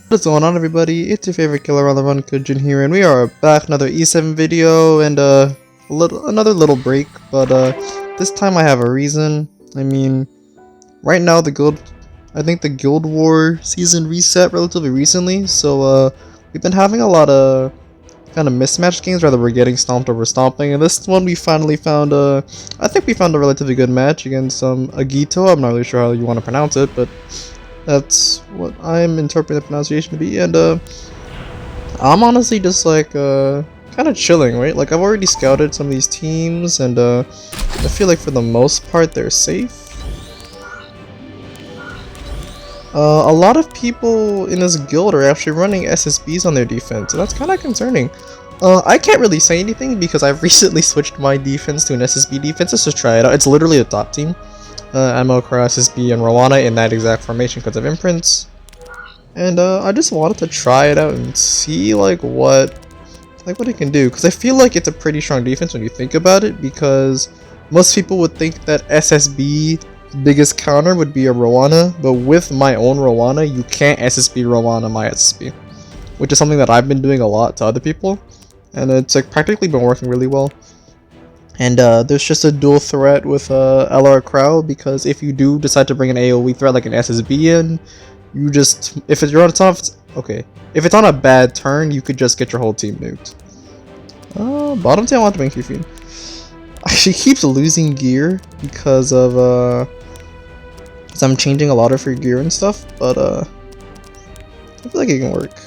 What's going on, everybody? It's your favorite killer on the run, Kujin here, and we are back another E7 video and another little break, but this time I have a reason. I mean, right now I think the Guild War season reset relatively recently, so we've been having a lot of kind of mismatched games, rather we're getting stomped over stomping, and this one we finally found I think we found a relatively good match against Agito. I'm not really sure how you want to pronounce it, but that's what I'm interpreting the pronunciation to be, and I'm honestly just like kind of chilling, right? Like, I've already scouted some of these teams, and I feel like for the most part they're safe. A lot of people in this guild are actually running SSBs on their defense, and that's kind of concerning. I can't really say anything because I've recently switched my defense to an SSB defense just to try it out. It's literally a top team. Ammo, SSB, and Rowana in that exact formation because of imprints. And I just wanted to try it out and see what it can do, because I feel like it's a pretty strong defense when you think about it, because most people would think that SSB biggest counter would be a Rowana, but with my own Rowana you can't SSB Rowana my SSB, which is something that I've been doing a lot to other people, and it's like practically been working really well. And there's just a dual threat with LR Crow, because if you do decide to bring an AoE threat like an SSB in, you just, if it's on a bad turn, you could just get your whole team nuked. Bottom team I want to bring Q-Feed. She keeps losing gear because of I'm changing a lot of her gear and stuff, but I feel like it can work.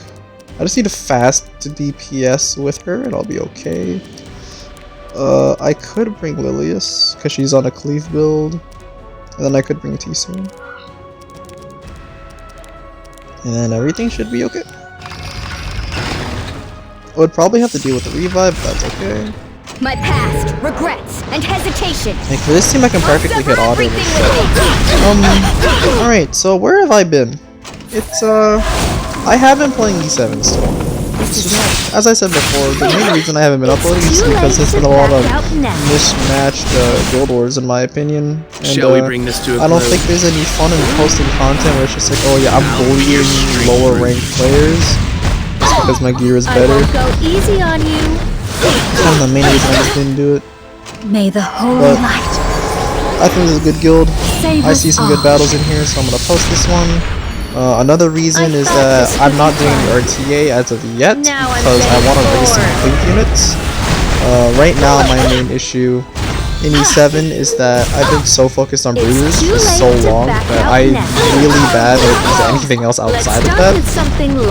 I just need a fast DPS with her and I'll be okay. I could bring Lilius because she's on a cleave build, and then I could bring T-Soon, and then everything should be okay. I would probably have to deal with the revive, but that's okay. My past, regrets, and hesitation. Like, for this team I can practically hit auto and shit. Alright, so where have I been? It's I have been playing E7 still. As I said before, the main reason I haven't been uploading is because there's been a lot of mismatched Guild Wars in my opinion. And, shall we bring this to a close? I don't think there's any fun in posting content where it's just like, oh yeah, I'm bullying lower ranked players just because my gear is better. I will go easy on you. That's kind of the main reason I just didn't do it. May the holy light. I think this is a good guild. I see some good battles in here, so I'm gonna post this one. Another reason is that I'm not doing the RTA as of yet because I want to raise some cleave units. Right now my main issue in E7 is that I've been so focused on bruisers for so long that I'm really bad at anything else outside of that.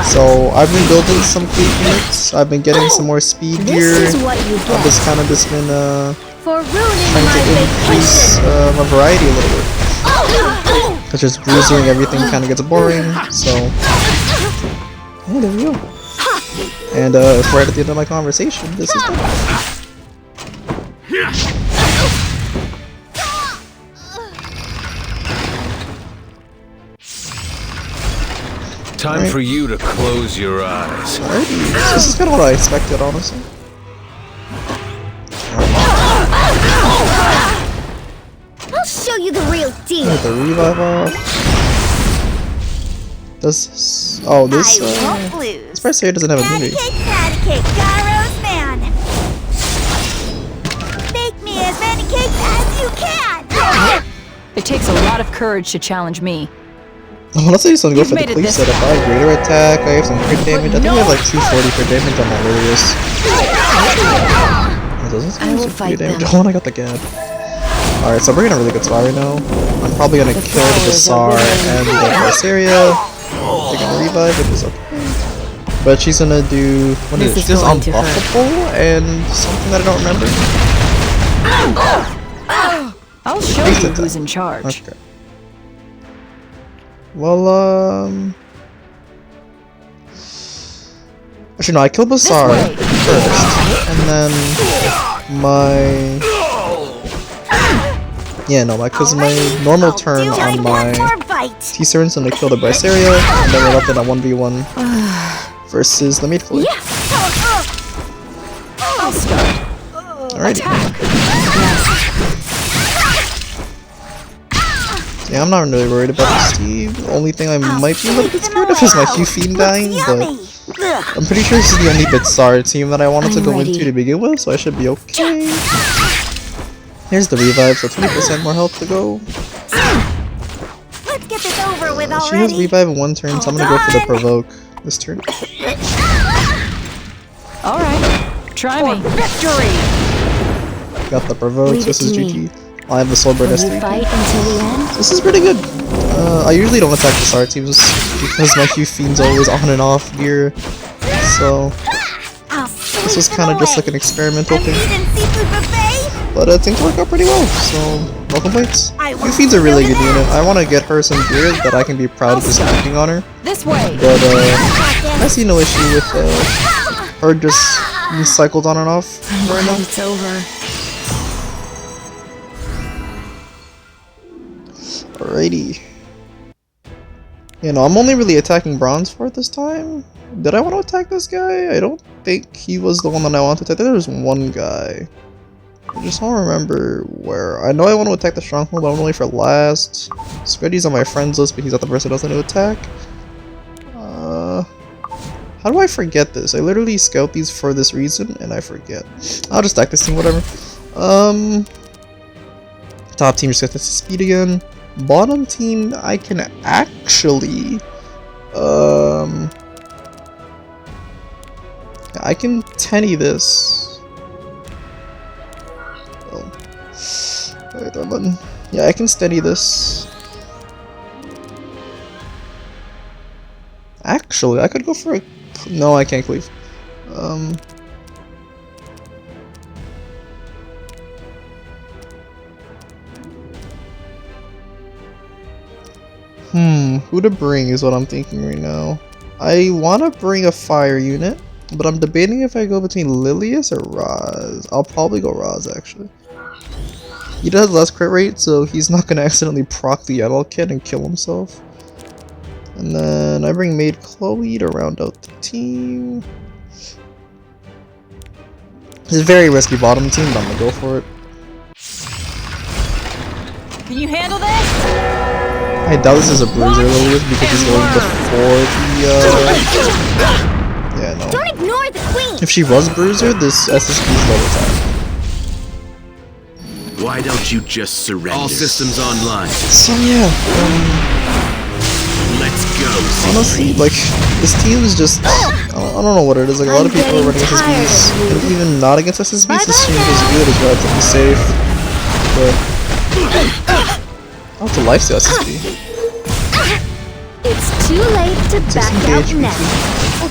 So I've been building some cleave units, I've been getting some more speed gear, I've just kind of been trying to increase my variety a little bit. Because just bruising everything kind of gets boring, so yeah, there we go. And right at the end of my conversation, this is done. Time for you to close your eyes. Alrighty, so this is kind of what I expected, honestly. I'll show you the real deal. Get the revive off. This press here doesn't have a movie. Make me as many cakes as you can. It takes a lot of courage to challenge me. Oh, let's say someone go for the cleave setup. I have greater attack, I have some crit damage. I think we have like 240 crit damage on my Lilius. I will fight them. Oh, and I got the gap. Alright, so we're in a really good spot right now. I'm probably gonna kill the Bazaar and the Berseria. They're gonna revive, which is okay. But she's gonna do, what is it? She's unbuffable and something that I don't remember. I'll show you who's in charge. Okay. Well, actually no, I killed Bazaar first, and then because my normal turn on my T-Servant's gonna kill the Berseria, and then we're left in a 1v1 versus the Meat Flip. I'll start. Alrighty. Yeah, I'm not really worried about this team. The only thing I might be a little bit scared of is my Q-Fiend dying, but I'm pretty sure this is the only Bitsar team that I wanted to go into to begin with, so I should be okay. Here's the revive, so 20% more health to go. Let's get this over with already. She has revive in 1 turn, so I'm gonna go for the provoke this turn. Alright, try me. Victory! Got the provoke, this is GG. I have the Soulburn S3. Fight until the end. This is pretty good. I usually don't attack the SAR teams because my Q-Fiend's always on and off gear, so this was kind of just like an experimental thing. But things work out pretty well, so no complaints. Q-Fiend's a really good unit. I want to get her some gear that I can be proud of just acting on her. This way. But I see no issue with her just being cycled on and off right now. It's over. Alrighty. You know, I'm only really attacking Bronze Fort this time. Did I want to attack this guy? I don't think he was the one that I wanted to attack. There was one guy. I just don't remember where. I know I want to attack the Stronghold, but I'm only for last. Scuddy's on my friends list, but he's not the person I was going to attack. How do I forget this? I literally scout these for this reason, and I forget. I'll just attack this team, whatever. Top team just gets this speed again. Bottom team, I can actually, I can tenny this. Oh, wait, that button. Yeah, I can steady this. Actually, I could go for a. No, I can't cleave. Who to bring is what I'm thinking right now. I want to bring a fire unit, but I'm debating if I go between Lilius or Raz. I'll probably go Raz, actually. He does less crit rate, so he's not going to accidentally proc the Yellow Kid and kill himself. And then I bring Maid Chloe to round out the team. It's a very risky bottom team, but I'm going to go for it. Can you handle this? I doubt this is a bruiser Lilius because he's going before the yeah, no. Don't ignore the queen. If she was bruiser, this SSB is low attack. Why don't you just surrender? All systems online. So yeah, let's go. honestly, like, this team is just, I don't know what it is, like a lot of people are running SSBs, and even not against SSBs, this team is good, it's relatively safe, but oh, it's a lifesteal SSB. It's too late to back out now.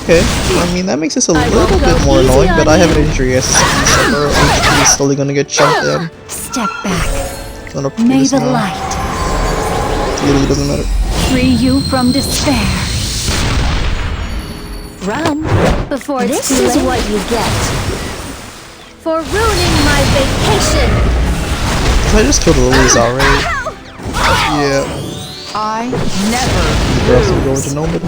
Okay, I mean that makes this a little bit more annoying, but I have an injury SSB, so her HP is slowly gonna get chunked in. Step back. So May the light it really doesn't matter. free you from despair. Run before it's too late. This is what you get for ruining my vacation. I just killed the Lilies already. Yeah. I never Go into Nomad.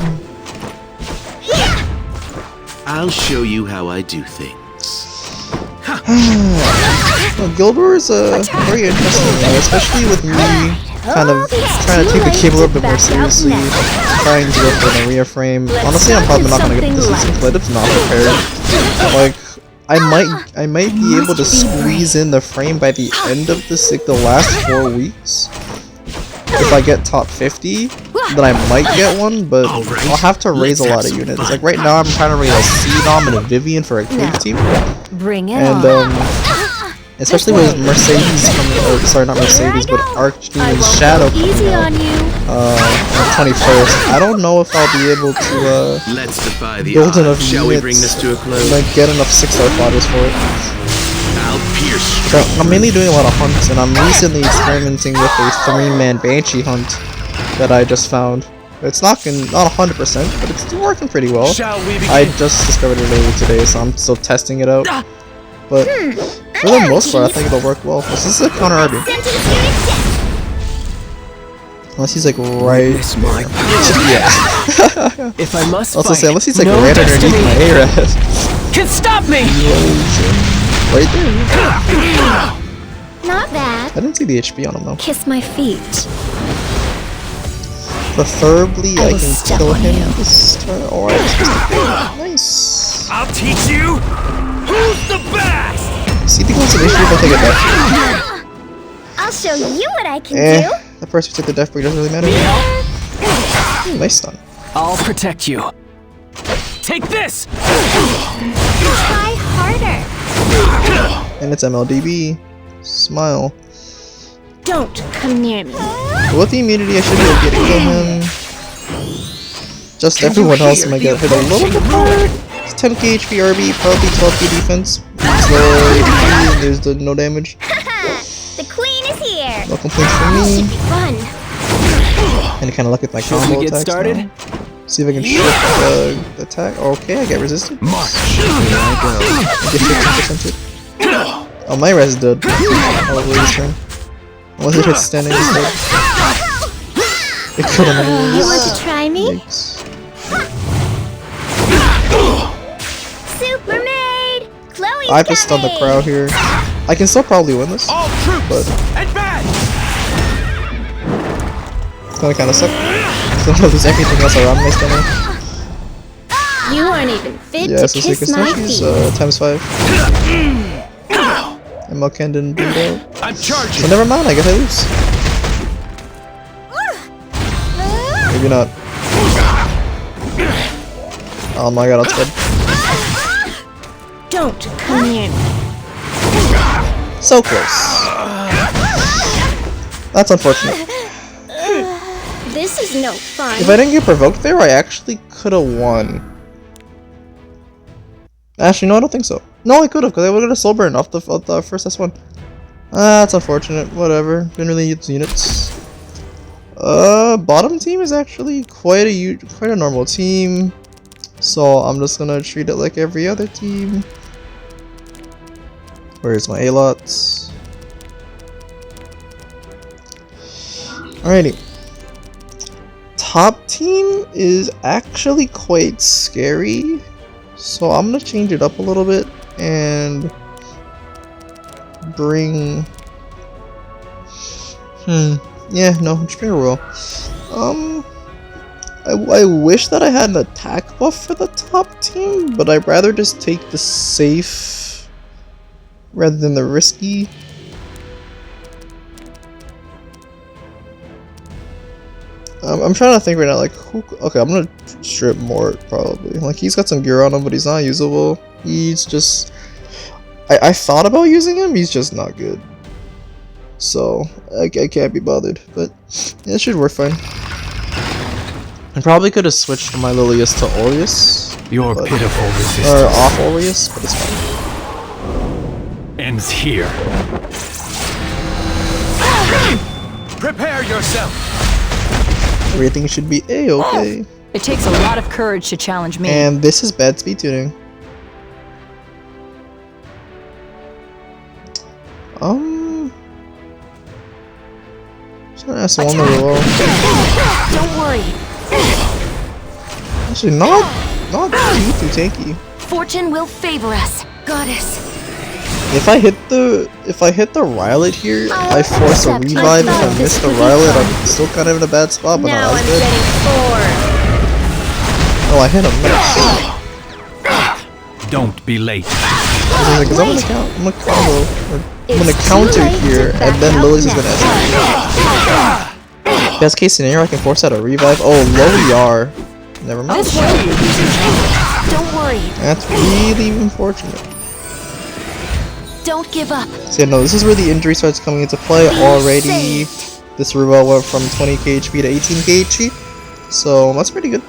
I'll show you how I do things. Well, Guild Wars is very interesting, especially with me kind of trying to take the game a little bit more seriously, trying to go for an area frame. Honestly, I'm probably not gonna get this season because it's not prepared. Like, I might be able to squeeze in the frame by the end of the last 4 weeks. If I get top 50, then I might get one, but I'll have to raise a lot of units. Like right now, I'm trying to raise a C-Dom and a Vivian for a Cave team. Bring it And especially with Mercedes coming, or sorry, not Mercedes, but Archdemon's Shadow coming out on the 21st. I don't know if I'll be able to Let's defy the build enough odds. Shall we bring units this to a close? like get enough 6-star fighters for it. I'll pierce. So I'm mainly doing a lot of hunts, and I'm recently experimenting with a 3-man Banshee hunt that I just found. It's not 100%, but it's still working pretty well. Shall we begin? I just discovered it earlier today, so I'm still testing it out. But for the most part, I think it'll work well. This is a counter RB. Unless he's like right. Yeah. If I must Also fight, say unless he's like no right underneath destiny my A-Red. can stop me. Right there. Not bad. I didn't see the HP on him though. Kiss my feet. Preferably, I will can step kill on him you. this turn. Alright, nice. I'll teach you who's the best! See, the goes an issue if I take a death. I'll show you what I can do. The first who took the death break doesn't really matter. Nice stun. I'll protect you. Take this! Try harder. And it's MLDB. Smile. Don't come near me. With the immunity, I should be able to get him. Just everyone else might get hit a little bit hard. It's 10k HP RB, probably 12k defense. Slow HP, and there's no damage. The queen is here. No complaints from This me. should be fun. And kind of luck with my Should combo we get attacks started? now. See if I can shift the attack. Okay, I get resisted. March! I get 50% it. Oh, my res is dead. I'll wait this turn. Unless it hits standing instead. It killed him anyways. You want to try me? Yikes. Super maid. Chloe's I have to stun the coming. crowd here. I can still probably win this. All troops, But advance! it's gonna kinda suck. So there's everything else around my stunner. You aren't even fit Yeah, to so kiss my she's feet. times 5. And Melken didn't do that. I'm charging! So never mind, I guess I lose. Maybe not. Oh my god, that's good. Don't come near me. So close. That's unfortunate. This is no fun. If I didn't get provoked there, I actually could have won. Actually, no, I don't think so. No, I could have, because I would have got a slow burn off the first S1. That's unfortunate. Whatever. Didn't really use units. Bottom team is actually quite a normal team. So I'm just gonna treat it like every other team. Where's my A-lots? Alrighty. Top team is actually quite scary. So I'm gonna change it up a little bit and bring yeah, no, just bring a royal. I wish that I had an attack buff for the top team, but I'd rather just take the safe rather than the risky. I'm trying to think right now, like, who... Okay, I'm gonna strip Mort, probably. Like, he's got some gear on him, but he's not usable. He's just... I thought about using him, he's just not good. So, I can't be bothered, but yeah, it should work fine. I probably could have switched from my Lilius to Aureus. Your but, pitiful or resistance off Aureus, but it's fine. ends here. Prepare yourself! Everything should be A-okay. It takes a lot of courage to challenge me. And this is bad speed tuning. Just gonna ask one as well. Don't worry. Actually, not too tanky. Fortune will favor us. Goddess. If I hit the Rylot here, I force a revive. If I miss the Rylot, I'm still kind of in a bad spot, but Now not as I'm good. getting bored. Oh, I hit him. Nice. Don't be late. Because I'm gonna combo. I'm gonna counter here, and then Lilius is gonna SSB. Best case scenario, I can force out a revive. Oh, low ER. Never mind. Don't worry. That's really unfortunate. Don't give up. So yeah, no, this is where the injury starts coming into play already. This revive went from 20k HP to 18k HP. So that's pretty good.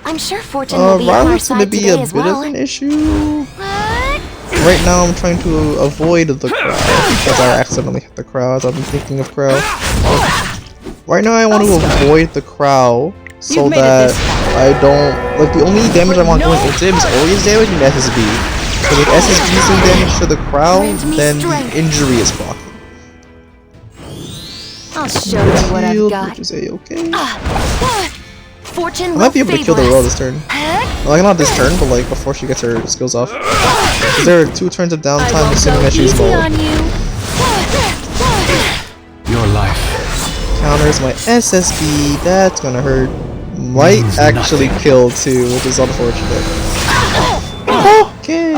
I'm sure Fortune will be on our Rylot's gonna side be today a as bit well. of an issue. What? Right now I'm trying to avoid the crowd because I accidentally hit the crowd. I've been thinking of crowd. Right now I want to avoid the crowd so You've made it that this far. I don't... Like, the only damage I want going into him is Aureus damage and SSB. Because if SSB is doing damage to the crowd, Grant me then the strength. injury is blocking. I'll show you what I've Shield, got. which is A-okay. Fortune I will might be able to favor kill the royal us. this turn. Well, not this turn, but like before she gets her skills off. Because there are 2 turns of I downtime won't assuming go that she's easy low. on you. Your life counters my SSB. That's gonna hurt. Might actually kill too, which is unfortunate. Okay,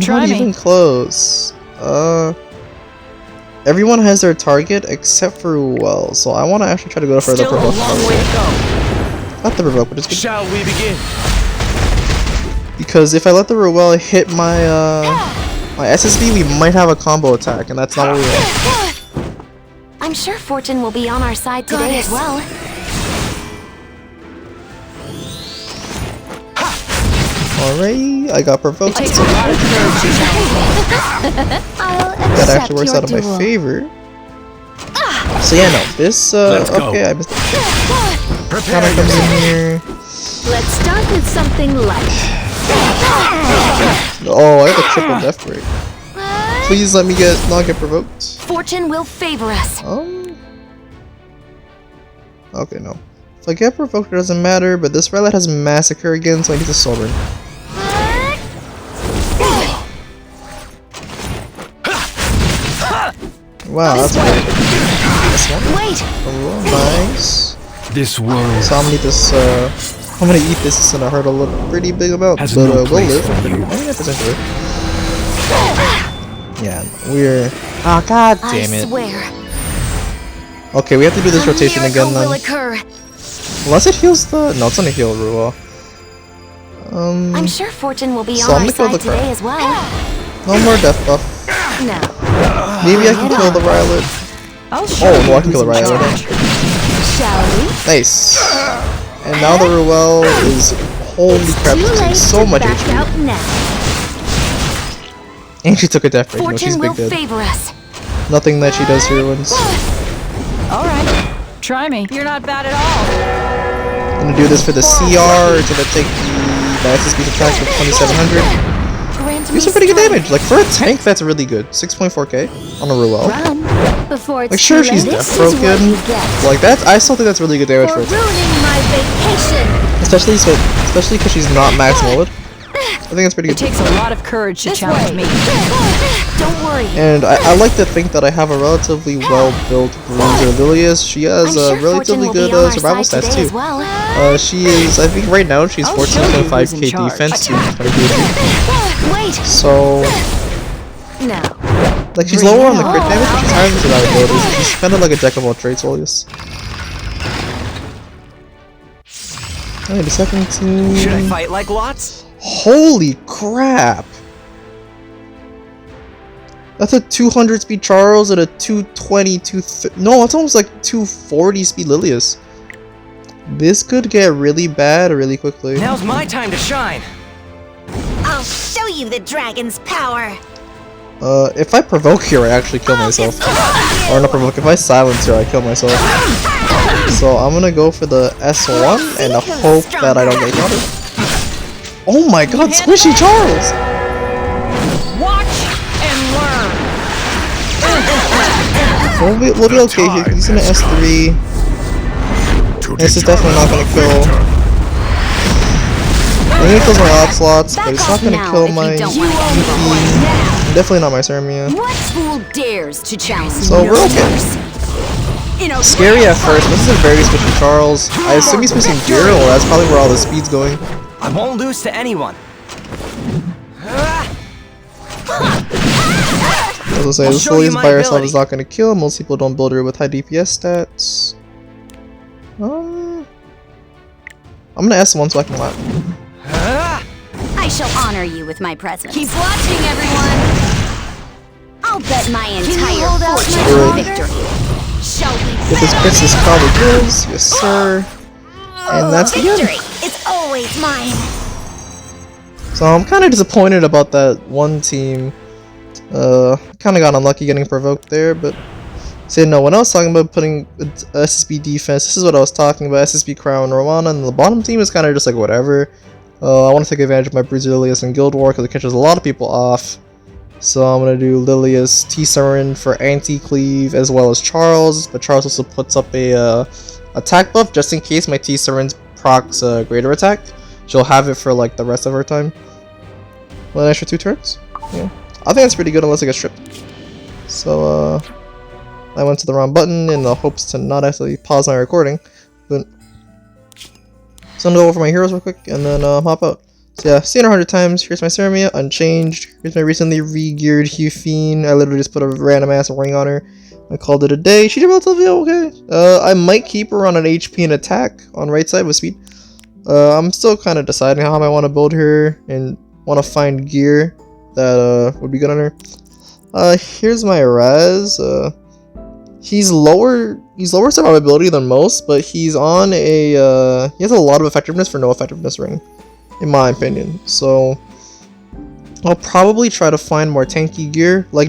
Try not me. even close. Everyone has their target except for Ruel, so I want to actually try to go for the Still a provoke. long way to go. Not the provoke, but it's good. Shall we begin? Because if I let the Ruel hit my my SSB, we might have a combo attack, and that's not what we want. I'm sure fortune will be on our side today as well. Alright, I got provoked. It takes a lot of courage to challenge me. That actually works out in my favor. So yeah, no, this Let's go. okay, I missed it. Prepare Counter comes yourself. in here. Let's start with something light. Oh, I have a triple death break. Please let me not get provoked. Fortune will favor us. Okay, no. If I get provoked, it doesn't matter, but this Rowlet has Massacre again, so I need to Sovereign. Wow, that's great. This one? Wait! Oh, nice. This world So I'm gonna eat this, I'm gonna eat this, it's gonna hurt a little, pretty big amount, Has but no we'll place live. for you. 99% sure. Yeah, we're... Oh, god damn I it. swear. Okay, we have to do this A rotation miracle again will then. occur. Unless it heals the... No, it's gonna heal Ruel. I'm sure fortune will be So on I'm our gonna kill side the crab. today as well. No more death buff. No. Maybe I can kill the Rowlet. I'll show Oh, you no, I can kill the who's in Rowlet. charge. Shall we? Nice. And now the Ruel is... Holy crap, Too she late takes so to much back HP. out now. And she took a death break. No, she's Fortune big will dead. favor us. Nothing that she does here wins. Alright, try me. You're not bad at all. Gonna do this for the CR. It's gonna take the SSB attack for 2700. Grant Do me some pretty good strength. damage. Like for a tank, that's really good. 6.4k on a Ruel. Run before it's Like sure, too she's late. death This is what broken. you get Like that's, I still think that's really good damage for for a tank. ruining my vacation. Especially because she's not max mode. I think that's pretty It good. takes a lot of courage to challenge me. Don't worry. And I like to think that I have a relatively well-built Bruiser Lilius. She has I'm sure relatively fortune will good be on our survival side stats today too. as well. She is, I think right now she's I'll show you who's in 14.5k charge. defense to 22 HP. Wait. So, No. like she's lower on the crit damage, but she's higher on the survivability. So she's kind of like a jack of all trades, Lilius. Wait a second to... Should I fight like lots? Holy crap! That's a 200 speed Charles and a 220, no, it's almost like 240 speed Lilius. This could get really bad really quickly. Now's my time to shine. I'll show you the dragon's power. If I provoke here, I actually kill myself. Or not provoke, if I silence her, I kill myself. So I'm gonna go for the S1 and hope that I don't get countered. Oh my god, Squishy Charles! Watch and learn. We'll be okay here. He's gonna S3. This is definitely not gonna kill. I'm gonna kill my Oxlots, but it's not gonna kill my DP. Definitely not my Ceremia. What fool dares to challenge So we're okay. Scary at first, but this is a very squishy Charles. I assume he's missing gear, or that's probably where all the speed's going. I won't lose to anyone. As I say, I'll this show you Lilius my by herself ability. is not gonna kill. Most people don't build her with high DPS stats. I'm gonna S1 so I can lap. I shall honor you with my presence. Keep watching, everyone. I'll bet my entire fortune on victory. Shall we If this Princess probably kills, yes sir. And that's the end. victory is always mine. So I'm kind of disappointed about that one team. Kind of got unlucky getting provoked there, but see, no, when I was talking about putting SSB defense, this is what I was talking about, SSB Crown Romana, and the bottom team is kind of just like whatever. I want to take advantage of my Bruiser Lilius and Guild War because it catches a lot of people off. So I'm going to do Lilius, T-Surin for anti-cleave as well as Charles, but Charles also puts up a attack buff just in case my T-Surin procs greater attack. She'll have it for like the rest of her time. Well, an extra 2 turns? Yeah. I think that's pretty good unless I get stripped. So, I went to the wrong button in the hopes to not actually pause my recording. But so I'm gonna go over my heroes real quick and then hop out. So yeah, seen her 100 times. Here's my Ceramia, unchanged. Here's my recently re-geared Hufine. I literally just put a random ass ring on her. I called it a day. She did relatively okay. I might keep her on an HP and attack on right side with speed. I'm still kind of deciding how I want to build her and want to find gear that would be good on her. Here's my Raz. He's lower survivability than most, but he's on a he has a lot of effectiveness for no effectiveness ring, in my opinion. So I'll probably try to find more tanky gear. Like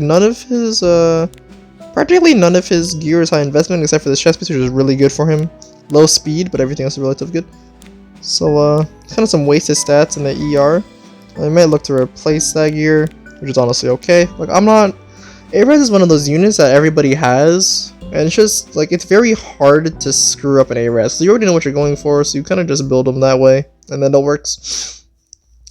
practically none of his gear is high investment except for this chest piece, which is really good for him. Low speed, but everything else is relatively good. So kind of some wasted stats in the ER. I might look to replace that gear, which is honestly okay. Like A-Res is one of those units that everybody has, and it's just like it's very hard to screw up an A-Res. So you already know what you're going for, so you kind of just build them that way, and then it works.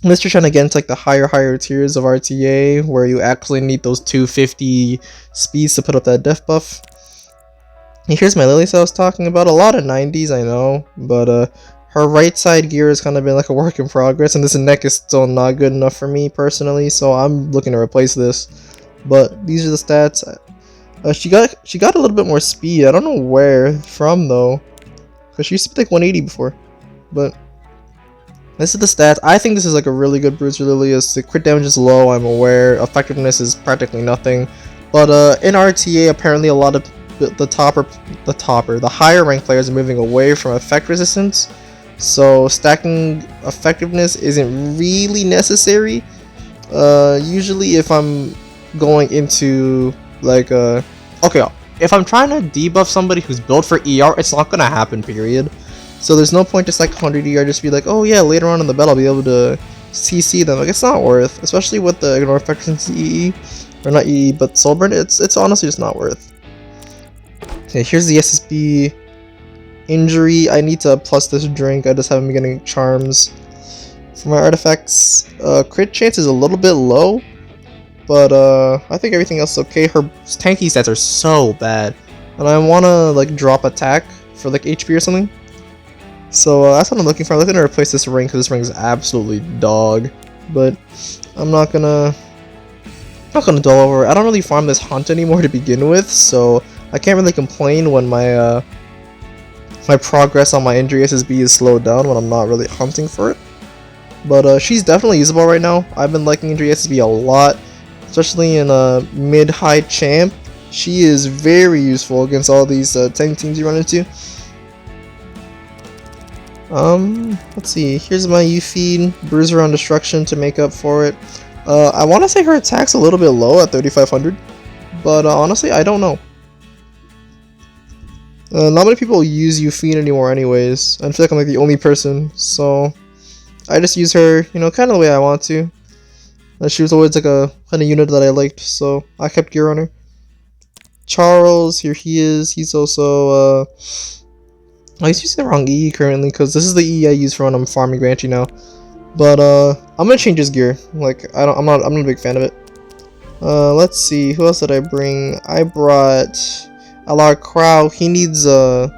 Unless you're trying to get into like the higher tiers of RTA, where you actually need those 250 speeds to put up that def buff. And here's my Lily I was talking about. A lot of 90s, I know, but her right side gear has kind of been like a work in progress, and this neck is still not good enough for me personally, so I'm looking to replace this. But these are the stats. She got a little bit more speed. I don't know where from though, because she used to be like 180 before. But this is the stats. I think this is like a really good Bruiser Lily. The crit damage is low, I'm aware. Effectiveness is practically nothing. But in RTA, apparently a lot of the higher ranked players are moving away from effect resistance. So stacking effectiveness isn't really necessary. Usually if I'm going into like okay, if I'm trying to debuff somebody who's built for ER, it's not gonna happen, period. So there's no point just like 100 ER just be like, oh yeah, later on in the battle I'll be able to CC them. Like, it's not worth, especially with the ignore effectiveness EE, or not EE but Soulburn. It's honestly just not worth. Okay, here's the SSB injury. I need to plus this drink. I just haven't been getting charms for my artifacts. Crit chance is a little bit low, but I think everything else is okay. Her tanky stats are so bad, and I want to like drop attack for like HP or something. So that's what I'm looking for. I'm looking to replace this ring because this ring is absolutely dog. But I'm not gonna dull over it. I don't really farm this hunt anymore to begin with, so I can't really complain when my my progress on my injury SSB is slowed down when I'm not really hunting for it. But she's definitely usable right now. I've been liking injury SSB a lot, especially in a mid-high champ. She is very useful against all these tank teams you run into. Let's see. Here's my Hufine, Bruiser on Destruction to make up for it. I want to say her attack's a little bit low at 3500, but honestly, I don't know. Not many people use Hufine anymore anyways. I feel like I'm like the only person, so I just use her, you know, kind of the way I want to. She was always like a kind of unit that I liked, so I kept gear on her. Charles, here he is. He's also, he's using the wrong EE currently, because this is the EE I use for when I'm farming Banshee now. But, I'm gonna change his gear. Like, I'm not a big fan of it. Let's see, who else did I bring? I brought Alar Crow. He needs I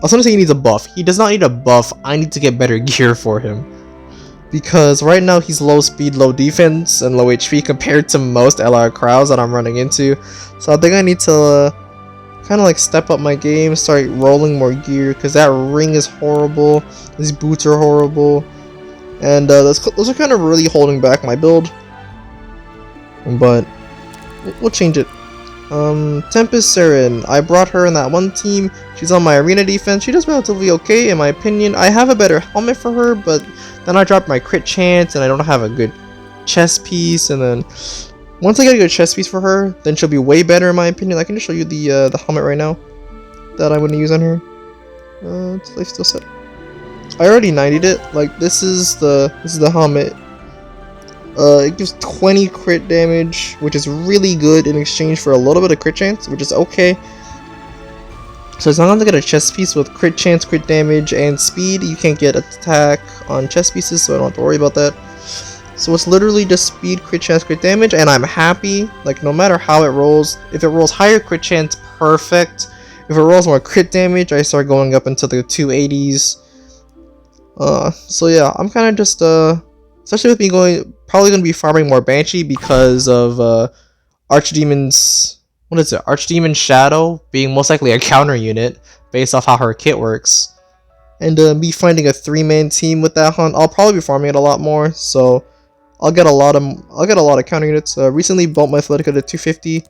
was gonna say he needs a buff. He does not need a buff. I need to get better gear for him, because right now he's low speed, low defense, and low HP compared to most LR Crows that I'm running into. So I think I need to kind of like step up my game, start rolling more gear, because that ring is horrible, these boots are horrible, and those are kind of really holding back my build. But we'll change it. Tempest Saren, I brought her in that one team. She's on my arena defense. She does relatively okay in my opinion. I have a better helmet for her, but then I dropped my crit chance and I don't have a good chest piece, and then once I get a good chest piece for her, then she'll be way better in my opinion. I can just show you the helmet right now that I'm going to use on her. It's life still set. I already 90'd it. Like, this is the helmet. It gives 20 crit damage, which is really good in exchange for a little bit of crit chance, which is okay. So as long as I get a chest piece with crit chance, crit damage, and speed, you can't get attack on chest pieces, so I don't have to worry about that. So it's literally just speed, crit chance, crit damage, and I'm happy. Like, no matter how it rolls, if it rolls higher crit chance perfect. If it rolls more crit damage, I start going up into the 280s. So yeah, I'm kind of just especially with me probably going to be farming more Banshee because of Archdemon's, what is it, Archdemon Shadow being most likely a counter unit based off how her kit works. And me finding a 3-man team with that hunt, I'll probably be farming it a lot more, so I'll get a lot of counter units. Recently bumped my Athletica to 250.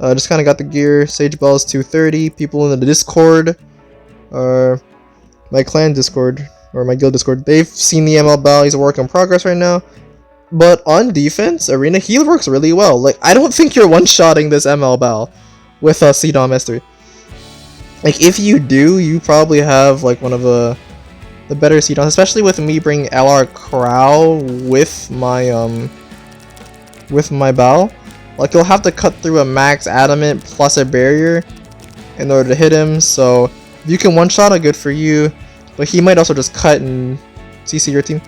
Just kind of got the gear. Sage Bell's 230. People in the Discord, my clan Discord or my guild Discord, they've seen the ML Bell. He's a work in progress right now. But on defense, Arena, he works really well. Like, I don't think you're one-shotting this ML Bell with CDOM S3. Like, if you do, you probably have like one of the better CDOMs, especially with me bringing LR Crow with my bow. Like, you'll have to cut through a max adamant plus a barrier in order to hit him. So if you can one-shot it, good for you. But he might also just cut and CC your team.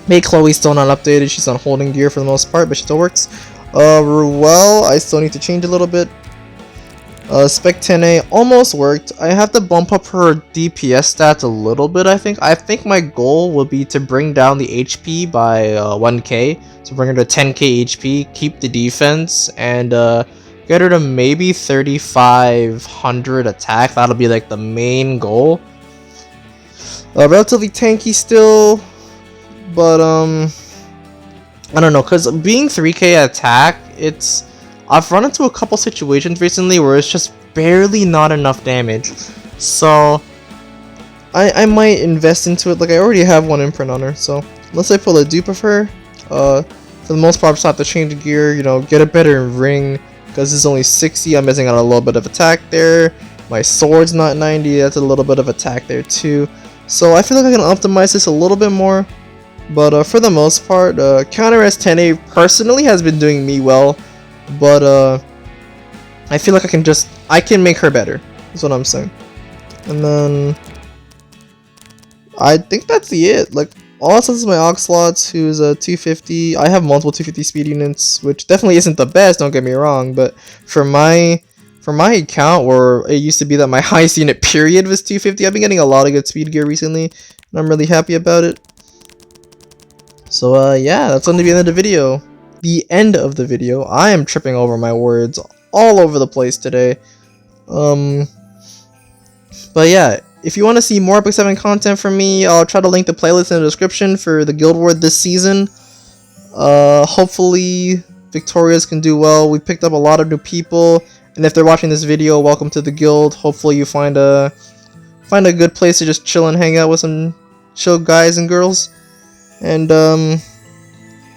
May Chloe's still not updated. She's on holding gear for the most part, but she still works. Ruel, I still need to change a little bit. Spec 10A almost worked. I have to bump up her DPS stats a little bit, I think. I think my goal will be to bring down the HP by 1k. So bring her to 10k HP, keep the defense, and get her to maybe 3,500 attack. That'll be like the main goal. Relatively tanky still, but I don't know, because being 3k attack, I've run into a couple situations recently where it's just barely not enough damage. So I might invest into it. Like, I already have one imprint on her, so unless I pull a dupe of her, for the most part, I just have to change gear, you know, get a better ring, because it's only 60. I'm missing out a little bit of attack there. My sword's not 90. That's a little bit of attack there too. So I feel like I can optimize this a little bit more. But for the most part, Counter S10A personally has been doing me well. But I feel like I can make her better. That's what I'm saying. And then I think that's it. Like, all else is my Oxlots, who's a 250. I have multiple 250 speed units, which definitely isn't the best, don't get me wrong, but for my account, where it used to be that my highest unit period was 250, I've been getting a lot of good speed gear recently, and I'm really happy about it. So yeah, that's going to be the end of the video. The end of the video. I am tripping over my words all over the place today. But yeah, if you want to see more Epic 7 content from me, I'll try to link the playlist in the description for the Guild War this season. Hopefully Victorias can do well. We picked up a lot of new people, and if they're watching this video, welcome to the guild. Hopefully you find a good place to just chill and hang out with some chill guys and girls. And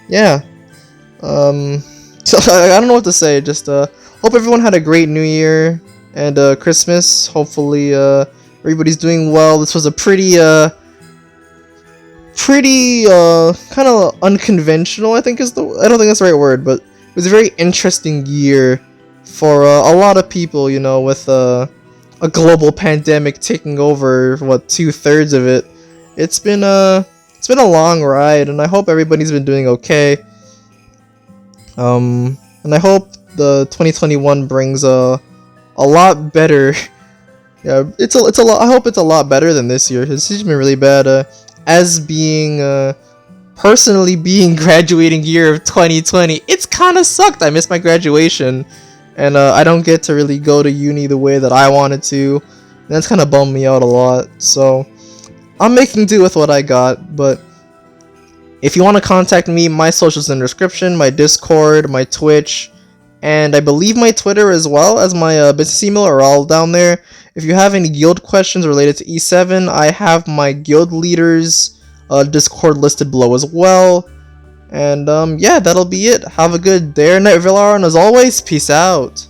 yeah. So I don't know what to say. Just hope everyone had a great New Year and Christmas. Hopefully everybody's doing well. This was a pretty kind of unconventional, I think I don't think that's the right word, but it was a very interesting year for a lot of people, you know, with a global pandemic taking over, what, 2/3 of it. It's been a long ride, and I hope everybody's been doing okay. And I hope the 2021 brings a lot better. Yeah, it's a lot. I hope it's a lot better than this year. This has been really bad. As being personally being graduating year of 2020, it's kind of sucked. I missed my graduation, and I don't get to really go to uni the way that I wanted to. And that's kind of bummed me out a lot. So I'm making do with what I got. But if you want to contact me, my socials in the description, my Discord, my Twitch, and I believe my Twitter as well as my business email are all down there. If you have any guild questions related to E7, I have my guild leaders Discord listed below as well. And yeah, that'll be it. Have a good day or night, Villar, and as always, peace out.